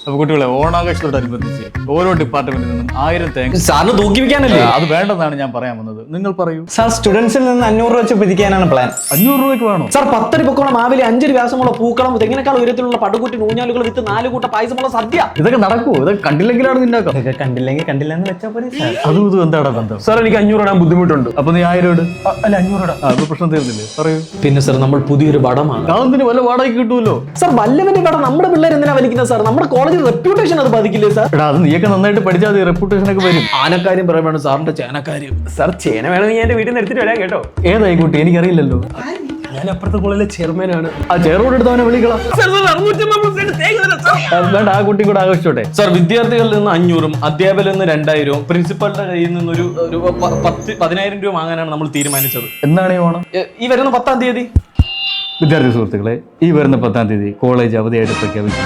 അപ്പൊ കുട്ടികളെ ഓണാഘോഷത്തോടനുബന്ധിച്ച് ഓരോ ഡിപ്പാർട്ട്മെന്റിൽ നിന്നും 1000 താങ്ക്സ്. സാറിന് തൂക്കി വെക്കാനല്ലേ? അത് വേണ്ടെന്നാണ് ഞാൻ പറയാൻ വന്നത്. നിങ്ങൾ പറയൂ. സാർ സ്റ്റുഡൻസിൽ നിന്ന് 500 രൂപ വെച്ച് പിരിക്കാനാണ് പ്ലാൻ. 500 രൂപയ്ക്ക് വേണോ? സാർ 10 അടി പൊക്കോളം മാവിലെ 5 അടി വ്യാസമുള്ള പൂക്കളം, തെങ്ങിനേക്കാൾ ഉയരത്തിലുള്ള പടുകൂറ്റി ഊഞ്ഞാലുകൾ വിത്ത് 4 കൂട്ട പായസമുള്ള സദ്യ. ഇതൊക്കെ നടക്കുമോ? ഇതൊക്കെ കണ്ടില്ലെങ്കിലാണ് നിന്നാക്കാം. ഇതൊക്കെ കണ്ടില്ലെങ്കിൽ കണ്ടില്ലെന്ന് വെച്ചാൽ പോലെ സാർ. അതും ഇതും എന്താടാ ബന്ധം? സാർ എനിക്ക് 500 ഇടാൻ ബുദ്ധിമുട്ടുണ്ട്. അപ്പൊ നീ 1000 ഇട്. അല്ല 500 ഇടാം. അത് പ്രശ്നം തീർന്നില്ലേ? പറയൂ. പിന്നെ സാർ നമ്മൾ പുതിയൊരു പടമാണ്. അതെന്തിന് വല്ല വാടകയ്ക്ക് കിട്ടുമല്ലോ? സാർ വല്ലവന്റെ പടം നമ്മുടെ പിള്ളേർ എന്തിനാ വലിക്കുന്നത് സാർ? നമ്മുടെ കോളേജിൽ റെപ്യൂട്ടേഷൻ അത് ബാധിക്കില്ലേ സാർ? എടാ അത് നീയൊക്കെ നന്നായിട്ട് പഠിച്ചാൽ മതി, റെപ്യൂട്ടേഷൻ ഒക്കെ വരും. ആനക്കാര്യം പറയുമ്പോൾ സാറിന്റെ ചേനക്കാര്യം. സാർ ചേന വേണമെങ്കിൽ എന്റെ വീട്ടിൽ നിന്ന് എടുത്തിട്ട് വരാം കേട്ടോ. ഏതായി കുട്ടി? എനിക്കറിയില്ലല്ലോ. ഞാൻ അപ്പുറത്തെ കോളേജിലെ ചെയർമാനാണ്. ആ ചെയറോട് എടുത്ത് അവനെ വിളിക്കണം. വേണ്ട, ആ കുട്ടി കൂടെ ആഘോഷിച്ചോട്ടെ. സാർ വിദ്യാർത്ഥികളിൽ നിന്ന് 500ഉം അധ്യാപകരിൽ നിന്ന് 2000ഉം പ്രിൻസിപ്പലിന്റെ കയ്യിൽ നിന്ന് ഒരു 10,000 രൂപ വാങ്ങാനാണ് നമ്മൾ തീരുമാനിച്ചത്. എന്താണ് ഈ ഓണം? ഈ വരുന്ന 10-ാം തീയതി. വിദ്യാർത്ഥി സുഹൃത്തുക്കളെ, ഈ വരുന്ന 10-ാം തീയതി കോളേജ് അവധിയായിട്ട് പ്രഖ്യാപിച്ചു.